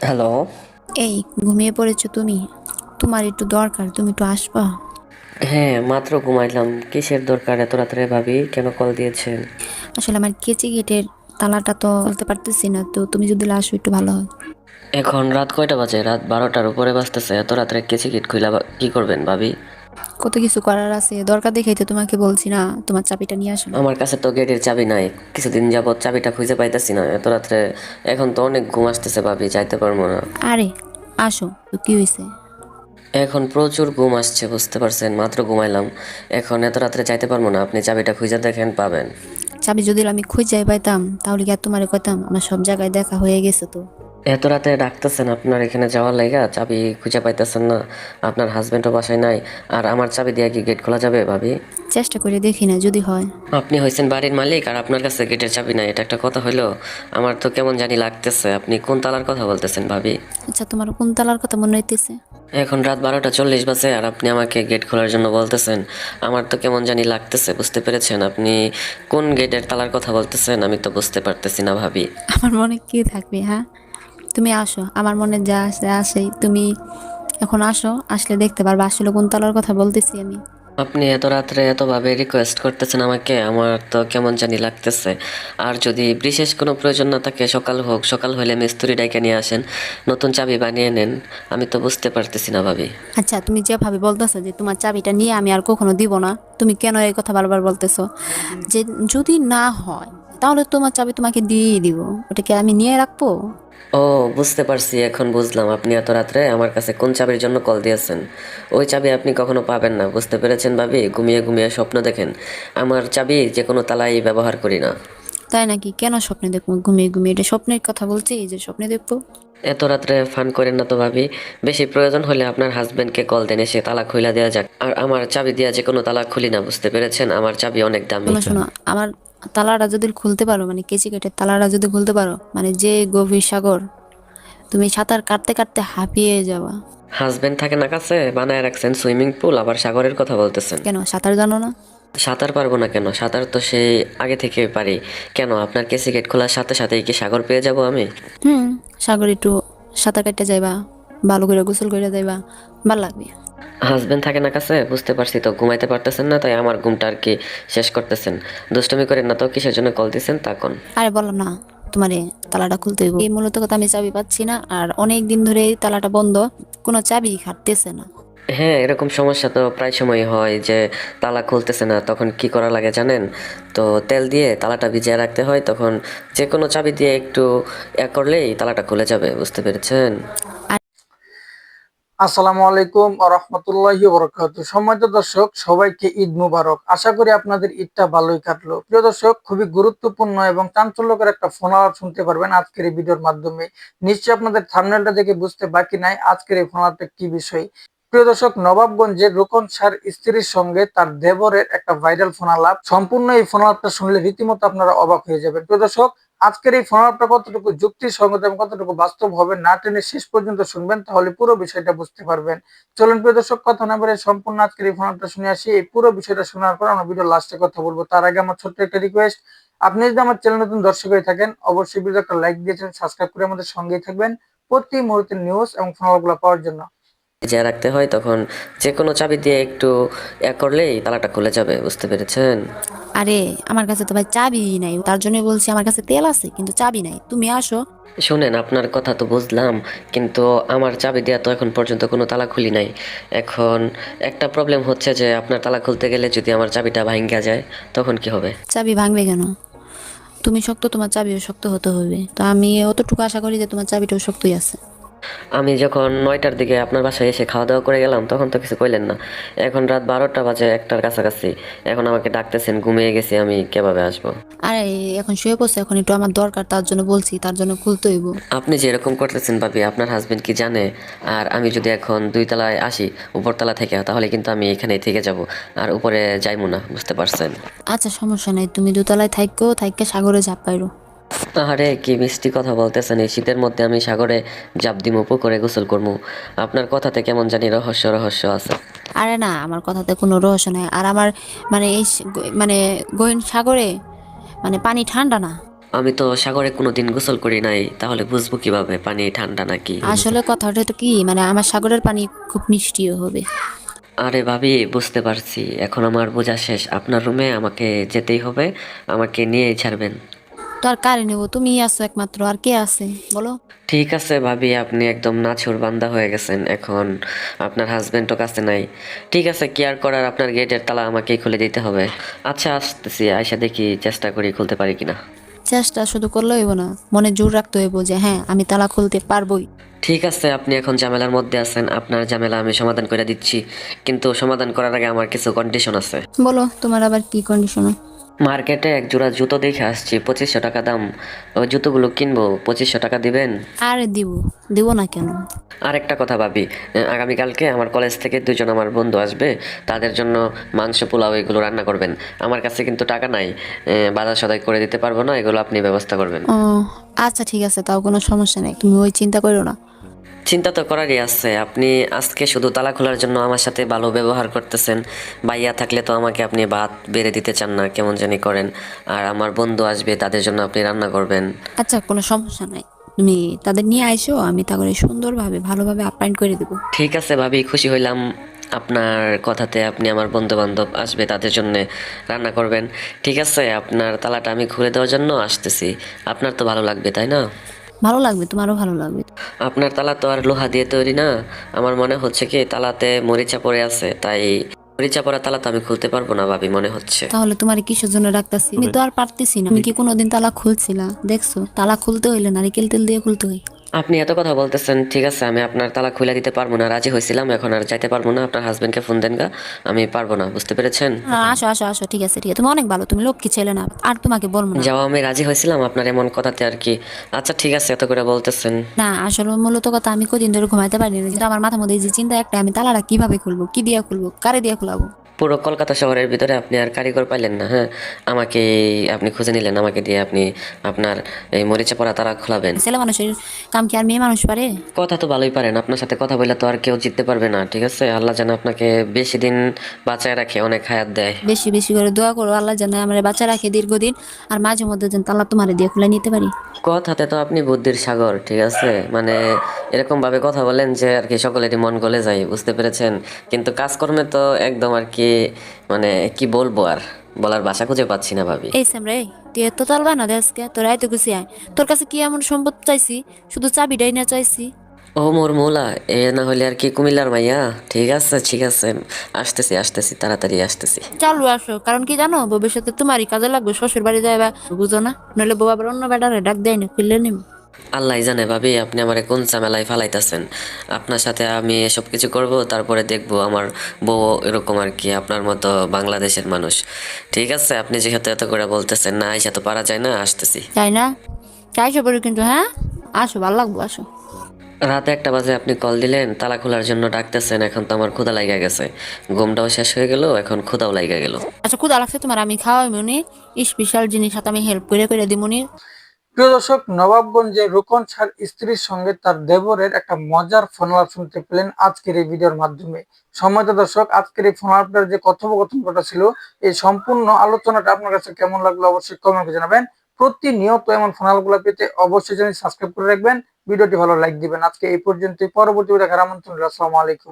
Hello. এই ঘুমিয়ে পড়েছো তুমি? তোমার একটু দরকার, তুমি একটু আসবা? হ্যাঁ, মাত্র ঘুমাইলাম। কিসের দরকার এত রাত্রে ভাবি? কেন কল দিয়েছেন? আসলে আমার কেচি গেটের তালাটা তো খুলতে পারতেছি না, তো তুমি যদি আসো একটু ভালো হয়। এখন রাত কয়টা বাজে? রাত 12টার উপরে বাজতেছে। এত রাত্রে কেচি কিট খুইলা কি করবেন ভাবি? কত কিছু করার আছে, দরকার দেখাই তো তোমাকে বলছি না তোমার চাবিটা নিয়ে আসো। আমার কাছে তো গেটের চাবি নাই। কিছুদিন যাবত চাবিটা খুঁজে পাইতেছি না এত রাত্রে। এখন তো অনেক ঘুম আসতেছে ভাবি, যাইতে পারবো না। আরে আসো, তো কি হয়েছে? এখন প্রচুর ঘুম আসছে, বুঝতে পারছেন? মাত্র ঘুমাইলাম। এখন এত রাত্রে যাইতে পারবো না। আপনি চাবিটা খুঁজে দেখেন, পাবেন। চাবি যদি আমি খুঁজে পাইতাম তাহলে কি আর তোমারে কইতাম? আমার সব জায়গায় দেখা হয়ে গেছে তো। এত রাতে ডাকতেছেন আপনার এখানে যাওয়ার লাইগা, চাবি খুঁজে পাইতেছেন না। আপনার হাজবেন্ডও বাসায় নাই। আর আমার চাবি দিয়ে কি গেট খোলা যাবে ভাবি? চেষ্টা করে দেখি না, যদি হয়। আপনি হয়েছেন বাড়ির মালিক আর আপনার কাছে গেটের চাবি নাই, এটা একটা কথা হইলো? আমার তো কেমন জানি লাগতেছে। আপনি কোন তালার কথা বলতেছেন ভাবি? আচ্ছা, তোমার কোন তালার কথা মনে হইতেছে? এখন রাত 12টা 40 বাজে আর আপনি আমাকে গেট খোলার জন্য বলতেছেন। আমার তো কেমন জানি লাগতেছে, বুঝতে পেরেছেন? আপনি কোন গেটের তালার কথা বলতেছেন আমি তো বুঝতে পারতেছি না ভাবি। আমার মনে কি থাকবে, হ্যাঁ? তুমি আসো, আমার মনে যা আসে আসেই। তুমি এখন আসো, আসলে দেখতে পারবে আসলে কোন তালার কথা বলতেছি আমি। আপনি এত রাত্রে এতভাবে রিকোয়েস্ট করতেছেন আমাকে, আমার তো কেমন জানি লাগতেছে। আর যদি বিশেষ কোনো প্রয়োজন না থাকে, সকাল হোক, সকাল হলে মিস্ত্রি ডাইকা নিয়ে আসেন, নতুন চাবি বানিয়ে নেন। আমি তো বুঝতে পারতেছি না ভাবি। আচ্ছা, তুমি যেভাবে বলতেছো যে তোমার চাবিটা নিয়ে আমি আর কখনো দিব না, তুমি কেন এই কথা বারবার বলতেছো? যে যদি না হয় তাহলে তোমার চাবি তোমাকে দিয়েই দিব, ওটাকে আমি নিয়ে রাখবো? ও, বুঝতে পারছি, এখন বুঝলাম আপনি এত রাত্রে আমার কাছে কোন চাবির জন্য কল দিয়েছেন। ওই চাবি আপনি কখনো পাবেন না, বুঝতে পেরেছেন ভাবি? ঘুমিয়ে ঘুমিয়ে স্বপ্ন দেখেন। আমার চাবি যে কোনো তালাই ব্যবহার করি না। তাই নাকি? কেন স্বপ্নে দেখবো ঘুমিয়ে ঘুমিয়ে? এটা স্বপ্নের কথা বলছি যে স্বপ্নে দেখবো? এত রাত্রে ফান করেন না তো ভাবি। বেশি প্রয়োজন হলে আপনার হাজবেন্ডকে কল দেন, এসে তালা খুইলা দেওয়া যাক। আর আমার চাবি দিয়া যে কোনো তালা খুলি না, বুঝতে পেরেছেন? আমার চাবি অনেক দামি। শোনো শোনো, আমার তালাটা যদি খুলতে পারো, মানে কেচি কেটে তালাটা যদি খুলতে পারো, মানে যে গভীর সাগর, তুমি সাঁতার কাটতে কাটতে হাঁপিয়ে যাবা। হাজবেন্ড থাকে না কাছে, বানায় রাখছেন সুইমিং পুল, আবার সাগরের কথা বলতেছেন। কেন, সাঁতার জানো না? সাঁতার পারবো না কেন? সাঁতার তো সেই আগে থেকে পারি। কেন, আপনার কেসি গেট খোলার সাথে সাথেই কি সাগর পেয়ে যাব আমি? হুম, সাগর একটু সাঁতার কাটতে যাইবা, ভালো করে গোসল করে যাইবা, ভাল লাগবে। হাজবেন্ড থাকে না কাছে, বুঝতে পারছি তো। ঘুমাইতে পারতেছেন না, তাই আমার ঘুমটা আর কি শেষ করতেছেন। দুষ্টুমি করেন না তো, কিসের জন্য কল দিচ্ছেন তা কোন? আরে বললাম না তোমারে, তালাটা খুলতে হইব। এই মূলত কথা, আমি চাবি পাচ্ছি না আর অনেক দিন ধরে এই তালাটা বন্ধ, কোনো চাবি খাটতেছে না। হ্যাঁ, এরকম সমস্যা তো প্রায় সময় হয় যে তালা খুলতেছে না। তখন কি করা লাগে জানেন? তো তেল দিয়ে তালাটা ভিজিয়ে রাখতে হয়, তখন যে কোনো চাবি দিয়ে একটু করলেই তালাটা খুলে যাবে, বুঝতে পেরেছেন? আর আসসালামু আলাইকুম ওয়া রাহমাতুল্লাহি ওয়া বারাকাতুহু। সম্মানিত দর্শক, সবাইকে ঈদ মুবারক। আশা করি আপনাদের ঈদটা ভালোই কাটলো। প্রিয় দর্শক, খুবই গুরুত্বপূর্ণ এবং চাঞ্চল্যকর একটা ফোন আলাপ শুনতে পারবেন আজকের এই ভিডিওর মাধ্যমে। নিশ্চয়ই আপনাদের থাম্বনেলটা দেখে বুঝতে বাকি নাই আজকের এই ফোন আলাপটা কি বিষয়। প্রিয় দর্শক, নবাবগঞ্জের রোকন শাহর স্ত্রীর সঙ্গে তার দেবরের একটা ভাইরাল ফোন আলাপ। সম্পূর্ণ এই ফোন আলাপটা শুনলে রীতিমতো আপনারা অবাক হয়ে যাবেন। প্রিয় দর্শক, আজকের এই ফোন আলাপটা কতটুকু যুক্তিসঙ্গত এবং কতটুকু বাস্তব হবে, না টেনে শেষ পর্যন্ত শুনবেন, তাহলে পুরো বিষয়টা বুঝতে পারবেন। চলুন প্রিয় দর্শক, কথা না বলে সম্পূর্ণ আজকের এই ফোন আলাপটা শুনে আসি। এই পুরো বিষয়টা শোনার পর আমরা ভিডিও লাস্টে কথা বলবো। তার আগে আমার ছোট্ট একটা রিকোয়েস্ট, আপনি যদি আমার চ্যানেল নতুন দর্শক হয়ে থাকেন, অবশ্যই ভিডিও একটা লাইক দিয়েছেন, সাবস্ক্রাইব করে আমাদের সঙ্গেই থাকবেন প্রতি মুহূর্তের নিউজ এবং ফোন আলাপগুলো পাওয়ার জন্য। ভিজিয়ে রাখতে হয়, তখন যে কোনো চাবি দিয়ে একটু করলেই তালাটা খুলে যাবে, বুঝতে পেরেছেন? আরে, আমার কাছে তো ভাই চাবি নাই, তার জন্য বলছি আমার কাছে তেল আছে কিন্তু চাবি নাই। তুমি আসো। শুনেন, আপনার কথা তো বুঝলাম, কিন্তু আমার চাবি দেওয়া তো এখন পর্যন্ত কোনো তালা খুলি নাই। এখন একটা প্রবলেম হচ্ছে যে আপনার তালা খুলতে গেলে যদি আমার চাবিটা ভাঙ্গা যায়, তখন কি হবে? চাবি ভাঙবে কেন? তুমি শক্ত, তোমার চাবিও শক্ত হতে হবে। তো আমি অতটুকু আশা করি যে তোমার চাবিটাও শক্তই আছে। আমি যখন 9টার দিকে আপনার বাসায় এসে খাওয়া দাওয়া করে গেলাম, তখন তো কিছু কইলেন না। এখন রাত 12টা বাজে, একটার কাছাকাছি। এখন আমাকে ডাকতেছেন, ঘুমিয়ে গেছি আমি, কিভাবে আসবো? আরে, এখন শুয়ে পড়ছে, এখন একটু আমার দরকার, তার জন্য বলছি, তার জন্য খুলতে হইব। আপনি যে এরকম করতেছেন ভাবি, আপনার হাজবেন্ড কি জানে? আর আমি যদি এখন 2 তলায় আসি উপরতলা থেকে, তাহলে কিন্তু আমি এখানেই থেকে যাব। আর উপরে যাইবো না, বুঝতে পারছেন? আচ্ছা, সমস্যা নাই, তুমি দোতলায় থাইকো, থাইকা সাগরে ঝাঁপ পাইরো। আরে কি মিষ্টি কথা বলতেছেন! এই শীতের মধ্যে আমি সাগরে জাপ দিমু, পুকুরে গোসল করবো? আপনার কথাতে কেমন জানি রহস্য রহস্য আছে। আরে না, আমার কথাতে কোনো রহস্য নাই। আর আমার মানে এই মানে গহীন সাগরে মানে পানি ঠান্ডা না। আমি তো সাগরে কোনোদিন গোসল করি নাই, তাহলে বুঝবো কিভাবে পানি ঠান্ডা নাকি? আসলে কথাটা তো কি, মানে আমার সাগরের পানি খুব মিষ্টিও হবে। আরে ভাবি, বুঝতে পারছি, এখন আমার বোঝা শেষ। আপনার রুমে আমাকে যেতেই হবে, আমাকে নিয়েই ছাড়বেন। তো আর কারে নেবো, তুমিই আছো একমাত্র, আর কে আছে বলো? ঠিক আছে ভাবি, আপনি একদম নাছোড় বান্দা হয়ে গেছেন, এখন আপনার হাজবেন্ডও কাছে নাই। ঠিক আছে, কি আর করার, আপনার গেটের তালা আমাকেই খুলে দিতে হবে। আচ্ছা, আসতেছি, আয়সা দেখি চেষ্টা করি খুলতে পারি কিনা। চেষ্টা শুধু করলে হইব না, মনে জোর রাখতে হইব যে হ্যাঁ আমি তালা খুলতে পারবোই। ঠিক আছে, আপনি এখন ঝামেলার মধ্যে আছেন, আপনার ঝামেলা আমি সমাধান করে দিচ্ছি, কিন্তু সমাধান করার আগে আমার কিছু কন্ডিশন আছে। বলো তোমার আবার কি কন্ডিশন? মার্কেটে এক জোড়া জুতো দেখে আসছি, 2500 টাকা দাম। ওই জুতোগুলো কিনবো, 2500 টাকা দিবেন? আরে দিব, দিব না কেন? আরেকটা কথা ভাবি, আগামীকালকে আমার কলেজ থেকে দুজন আমার বন্ধু আসবে, তাদের জন্য মাংস পোলাও এগুলো রান্না করবেন। আমার কাছে কিন্তু টাকা নাই, বাজার সদাই করে দিতে পারবো না, এগুলো আপনি ব্যবস্থা করবেন। ও আচ্ছা ঠিক আছে, তাও কোনো সমস্যা নেই, তুমি ওই চিন্তা করো না। চিন্তা তো করারই আছে, আপনি আজকে শুধু তালা খোলার জন্য আমার সাথে ভালো ব্যবহার করতেছেন। ভাইয়া থাকলে তো আমাকে আপনি ভাত বেড়ে দিতে চান না, কেমন জানি করেন। আর আমার বন্ধু আসবে, তাদের জন্য আপনি রান্না করবেন। আচ্ছা কোনো সমস্যা নাই, তুমি তাদের নিয়ে আইসো, আমি তাদের সুন্দরভাবে ভালোভাবে আপ্যায়ন করে দেবো। ঠিক আছে ভাবি, খুশি হইলাম আপনার কথাতে। আপনি আমার বন্ধু বান্ধব আসবে, তাদের জন্য রান্না করবেন। ঠিক আছে, আপনার তালাটা আমি খুলে দেওয়ার জন্য আসতেছি। আপনার তো ভালো লাগবে, তাই না? ভালো লাগবে, তোমারও ভালো লাগবে। আপনার তালা তো আর লোহা দিয়ে তৈরি না। আমার মনে হচ্ছে কি তালাতে মরিচা পড়ে আছে, তাই মরিচা পড়া তালা তো আমি খুলতে পারবো না ভাবি, মনে হচ্ছে। তাহলে তোমার কিসের জন্য রাখতেছি, আমি তো আর পারতেছি না। তুমি কি কোনোদিন তালা খুলছিলা দেখছো? তালা খুলতে হইলে নারিকেল তেল দিয়ে খুলতে হয়। আপনি এত কথা বলতেছেন, ঠিক আছে, আমি আপনার তালা খুলে দিতে পারবো না, রাজি হয়েছিলাম, এখন আর যাইতে পারবো না। আপনার হাজবেন্ডকে ফোন দেন গা, আমি পারবো না, বুঝতে পেরেছেন? আসো আসো আসো, ঠিক আছে ঠিক আছে, তুমি অনেক ভালো, তুমি লক্ষ্মী ছেলে না, আর তোমাকে বলবো না। যাওয়া আমি রাজি হয়েছিলাম আপনার এমন কথাতে আর কি। আচ্ছা ঠিক আছে, এত করে বলতেছেন। না আসলে মূলত কথা, আমি কদিন ধরে ঘুমাইতে পারিনি, কিন্তু আমার মাথার মধ্যে এই যে চিন্তা একটা, আমি তালাটা কিভাবে খুলবো, কি দিয়ে খুলবো, কারে দিয়ে খুলাবো। পুরো কলকাতা শহরের ভিতরে আপনি আর কারিগর পাইলেন না, হ্যাঁ? আমাকে আপনি খুঁজে নিলেন, আমাকে দিয়ে আপনি আপনার এই মরিচা পড়া তারা খোলাবেন। ছেলে মানুষের কাম কি আর মেয়ে মানুষ পারে? কথা তো ভালোই পারেন, আপনার সাথে কথা বললে তো আর কেউ জিততে পারবে না। ঠিক আছে, আল্লাহ যেন আপনাকে বেশি দিন বাঁচায় রাখে, অনেক হায়াত দেয়। বেশি বেশি করে দোয়া করো, আল্লাহ যেন আমার বাচ্চা রাখে দীর্ঘদিন, আর মাঝে মধ্যে যেন তালা তোমার দিয়ে খুলে নিতে পারি। কথাতে তো আপনি বুদ্ধির সাগর, ঠিক আছে, মানে এরকম ভাবে কথা বলেন যে আর কি সকলেরই মন গলে যায়, বুঝতে পেরেছেন? কিন্তু কাজকর্মে তো একদম আর কি, মানে কি বলবো আর, বলার ভাষা খুঁজে পাচ্ছি না ভাবি। এই স্যামরে, তুই এত তালবা না দেশকে, তোর আইতে গুছি আয়। তোর কাছে কি এমন সম্পদ চাইছি, শুধু চাবিটাই না চাইছি। ও মোর মৌলা, এ না হলে আর কি কুমিল্লার মাইয়া। ঠিক আছে ঠিক আছে, আসতেছি আসতেছি, তাড়াতাড়ি আসতেছি। চালু আসো, কারণ কি জানো, ভবিষ্যতে তোমারই কাজে লাগবে, শ্বশুর বাড়ি যাইবা, বুঝো না? নইলে বউ আবার অন্য বেটারে ডাক দেয় না, খুললে নিম। আল্লাহ জানে ভাবি, আপনি আমারে কোন ঝামেলায় ফালাইতেছেন। আপনার সাথে আমি এসব কিছু করব, তারপরে দেখবো আমার বউ এরকম আর কি, আপনার মতো বাংলাদেশের মানুষ। ঠিক আছে, আপনি যেহেতু এত করে বলতেছেন, না আইসা তো পারা যায় না, আসতেছি। তাই না? চাইছো বলে কিন্তু, হ্যাঁ আসো, ভালো লাগবো, আসো। রাতে 1টা বাজে আপনি কল দিলেন, তালা খোলার জন্য ডাকতেছেন, এখন তো আমার ক্ষুধা লাগা গেছে। ঘুমটাও শেষ হয়ে গেল, এখন ক্ষুধাও লাগা গেল। আচ্ছা ক্ষুদা লাগছে তোমার, আমি খাওয়াই মনি, স্পেশাল জিনিস হাতে আমি হেল্প করে করে দিমুনি। প্রিয় দর্শক, নবাবগঞ্জে রোকন স্যার স্ত্রীর সঙ্গে তার দেবরের একটা মজার ফোন আলাপ শুনতে পেলেন আজকের এই ভিডিওর মাধ্যমে। সম্মানিত দর্শক, আজকের এই ফোন আলাপটার যে কথোপকথনটা ছিল, এই সম্পূর্ণ আলোচনাটা আপনার কাছে কেমন লাগলো অবশ্যই কমেন্ট করে জানাবেন। প্রতিনিয়ত এমন ফোন আলাপগুলো পেতে অবশ্যই চ্যানেল সাবস্ক্রাইব করে রাখবেন, ভিডিওটি ভালো লাইক দিবেন। আজকে এই পর্যন্তই, পরবর্তী দেখার আমন্ত্রণ রইলো। আসসালামু আলাইকুম।